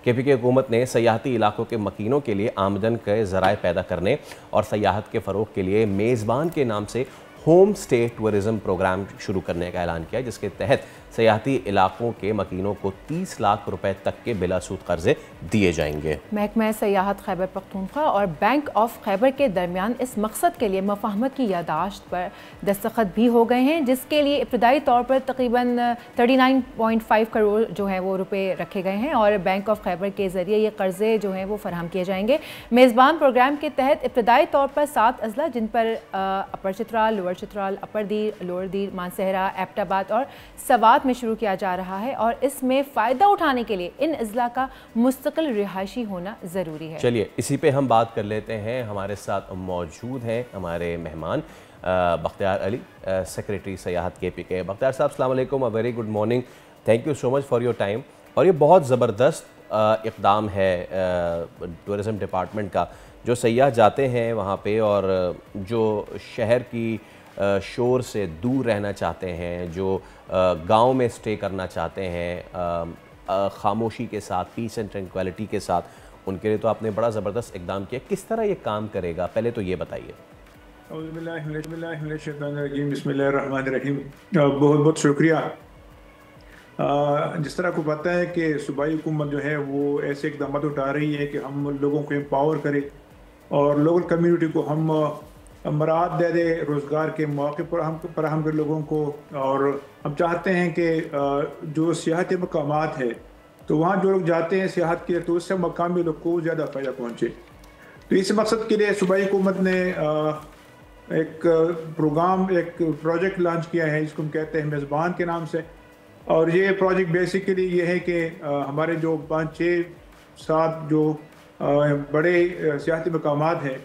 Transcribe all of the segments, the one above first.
KPK حکومت نے سیاحتی علاقوں کے مکینوں کے لیے آمدن کے ذرائع پیدا کرنے اور سیاحت کے فروغ کے لیے میزبان کے نام سے ہوم سٹے ٹورزم پروگرام شروع کرنے کا اعلان کیا، جس کے تحت سیاحتی علاقوں کے مکینوں کو 30 لاکھ روپے تک کے بلا سود قرضے دیے جائیں گے۔ محکمہ سیاحت خیبر پختونخوا اور بینک آف خیبر کے درمیان اس مقصد کے لیے مفاہمت کی یادداشت پر دستخط بھی ہو گئے ہیں، جس کے لیے ابتدائی طور پر تقریباً 39.5 کروڑ جو ہیں وہ روپے رکھے گئے ہیں اور بینک آف خیبر کے ذریعے یہ قرضے جو ہیں وہ فراہم کیے جائیں گے۔ میزبان پروگرام کے تحت ابتدائی طور پر 7 اضلاع جن پر اپر چترال، لوور چترال، اپر دیر، لوور دیر، مانسہرہ، ایبٹ آباد اور سوات میں شروع کیا جا رہا ہے اور اس میں فائدہ اٹھانے کے لیے ان اضلاع کا مستقل رہائشی ہونا ضروری ہے۔ چلیے اسی پہ ہم بات کر لیتے ہیں۔ ہمارے ساتھ موجود ہیں ہمارے مہمان بختیار علی، سیکریٹری سیاحت KPK۔ بختیار صاحب السلام علیکم، very good morning, thank you so much for your time. اور یہ بہت زبردست اقدام ہے ٹورزم ڈپارٹمنٹ کا، جو سیاح جاتے ہیں وہاں پہ اور جو شہر کی شور سے دور رہنا چاہتے ہیں، جو گاؤں میں سٹے کرنا چاہتے ہیں خاموشی کے ساتھ، پیس اینڈ ٹرینکویلٹی کے ساتھ، ان کے لیے تو آپ نے بڑا زبردست اقدام کیا۔ کس طرح یہ کام کرے گا، پہلے تو یہ بتائیے۔ اعوذ باللہ من الشیطان الرجیم، بسم اللہ الرحمن الرحیم۔ بہت بہت شکریہ۔ جس طرح کو پتہ ہے کہ صوبائی حکومت جو ہے وہ ایسے اقدامات اٹھا رہی ہے کہ ہم لوگوں کو امپاور کرے اور لوکل کمیونٹی کو ہم مراعات دے دے، روزگار کے مواقع پر ہم فراہم کر لوگوں کو، اور ہم چاہتے ہیں کہ جو سیاحتی مقامات ہے تو وہاں جو لوگ جاتے ہیں سیاحت کے تو اس سے مقامی لوگ کو زیادہ فائدہ پہنچے۔ تو اس مقصد کے لیے صوبائی حکومت نے ایک پروگرام، ایک پروجیکٹ لانچ کیا ہے جس کو ہم کہتے ہیں میزبان کے نام سے۔ اور یہ پروجیکٹ بیسیکلی یہ ہے کہ ہمارے جو 5-6-7 جو بڑے سیاحتی مقامات ہیں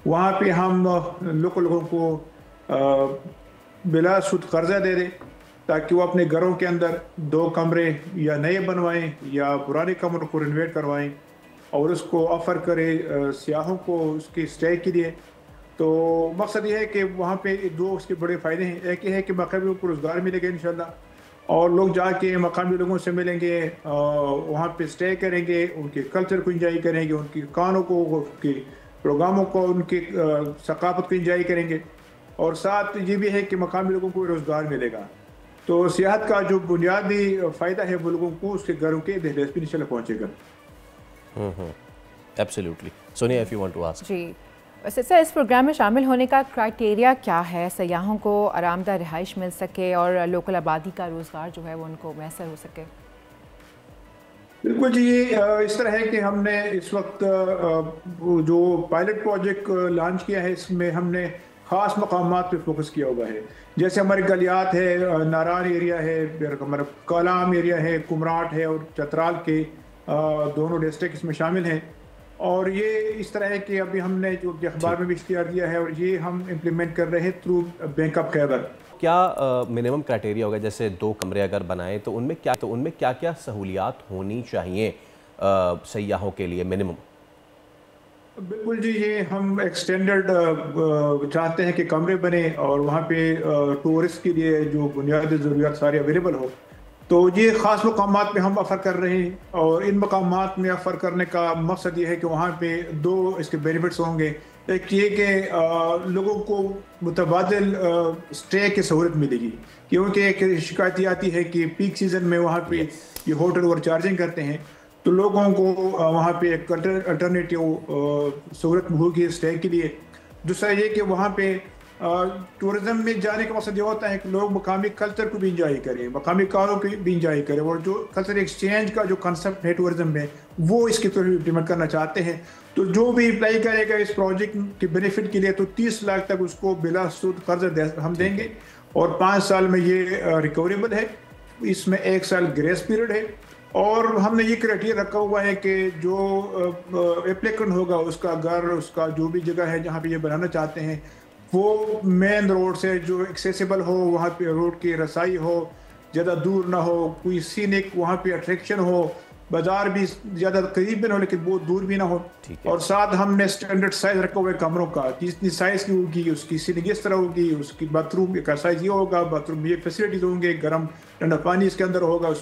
وہاں پہ ہم لوکل لوگوں کو بلا سود قرضہ دے دیں تاکہ وہ اپنے گھروں کے اندر 2 کمرے یا نئے بنوائیں یا پرانے کمروں کو رینویٹ کروائیں اور اس کو آفر کرے سیاحوں کو اس کی سٹے کے لیے۔ تو مقصد یہ ہے کہ وہاں پہ 2 اس کے بڑے فائدے ہیں۔ ایک یہ ہے کہ مقامی لوگوں کو روزگار ملے گا انشاءاللہ، اور لوگ جا کے مقامی لوگوں سے ملیں گے، وہاں پہ سٹے کریں گے، ان کے کلچر کو انجوائے کریں گے، ان کی کانوں کو، ان کے پروگراموں کو، ان کی ثقافت کو انجوائے کریں گے، اور ساتھ یہ بھی ہے کہ مقامی لوگوں کو روزگار ملے گا۔ تو سیاحت کا جو بنیادی فائدہ ہے وہ لوگوں کو اس کے گھروں کے دہلیز پہ انشاءاللہ پہنچے گا۔ Absolutely. Sonia if you want to ask۔ جی سر، اس پروگرام میں شامل ہونے کا کرائٹیریا کیا ہے؟ سیاحوں کو آرام دہ رہائش مل سکے اور لوکل آبادی کا روزگار جو ہے وہ ان کو میسر ہو سکے۔ بالکل جی، یہ اس طرح ہے کہ ہم نے اس وقت جو پائلٹ پروجیکٹ لانچ کیا ہے اس میں ہم نے خاص مقامات پہ فوکس کیا ہوا ہے، جیسے ہمارے گلیات ہے، ناران ایریا ہے، ہمارا کالام ایریا ہے، کمراٹ ہے، اور چترال کے دونوں ڈسٹرکٹ اس میں شامل ہیں۔ اور یہ اس طرح ہے کہ ابھی ہم نے جو اخبار میں بھی اشتہار دیا ہے اور یہ ہم امپلیمنٹ کر رہے ہیں تھرو بینک آف خیبر۔ کیا منیمم کرائٹیریا ہوگا؟ جیسے 2 کمرے اگر بنائیں تو ان میں کیا کیا سہولیات ہونی چاہیے سیاحوں کے لیے منیمم؟ بالکل جی، یہ ہم ایک سٹینڈرڈ چاہتے ہیں کہ کمرے بنے اور وہاں پہ ٹورسٹ کے لیے جو بنیادی ضروریات ساری اویلیبل ہو۔ تو یہ خاص مقامات پہ ہم آفر کر رہے ہیں، اور ان مقامات میں آفر کرنے کا مقصد یہ ہے کہ وہاں پہ 2 اس کے بینیفٹس ہوں گے۔ ایک یہ کہ لوگوں کو متبادل سٹے کی سہولت ملے گی، کیونکہ ایک شکایت یہ آتی ہے کہ پیک سیزن میں وہاں پہ یہ ہوٹل اوور چارجنگ کرتے ہیں، تو لوگوں کو وہاں پہ ایک الٹرنیٹیو سہولت ہوگی سٹے کے لیے۔ دوسرا یہ کہ وہاں پہ ٹورزم میں جانے کا مقصد یہ ہوتا ہے کہ لوگ مقامی کلچر کو بھی انجوائے کریں، مقامی کاروں کو بھی انجوائے کریں، اور جو کلچر ایکسچینج کا جو کنسپٹ ہے ٹورزم میں وہ اس کی طرف امپلیمنٹ کرنا چاہتے ہیں۔ تو جو بھی اپلائی کرے گا اس پروجیکٹ کے بینیفٹ کے لیے تو 30 لاکھ تک اس کو بلا سود قرض ہم دیں گے، اور 5 سال میں یہ ریکوریبل ہے، اس میں 1 سال گریس پیریڈ ہے۔ اور ہم نے یہ کرائٹیریا رکھا ہوا ہے کہ جو اپلیکنٹ ہوگا اس کا گھر، اس کا جو بھی جگہ ہے جہاں پہ یہ بنانا چاہتے ہیں وہ مین روڈ سے جو ایکسیسیبل ہو، وہاں پہ روڈ کی رسائی ہو، زیادہ دور نہ ہو، کوئی سینک وہاں پہ اٹریکشن ہو، بازار بھی زیادہ قریب بھی نہ ہو لیکن بہت دور بھی نہ ہو۔ اور ساتھ ہم نے اسٹینڈرڈ سائز رکھا ہوا ہے کمروں کا، جتنی سائز کی ہوگی اس کی سینک اس طرح ہوگی، اس کی باتھ روم کا سائز یہ ہوگا، باتھ روم یہ فیسلٹیز ہوں گے، گرم ٹھنڈا پانی اس کے اندر ہوگا، اس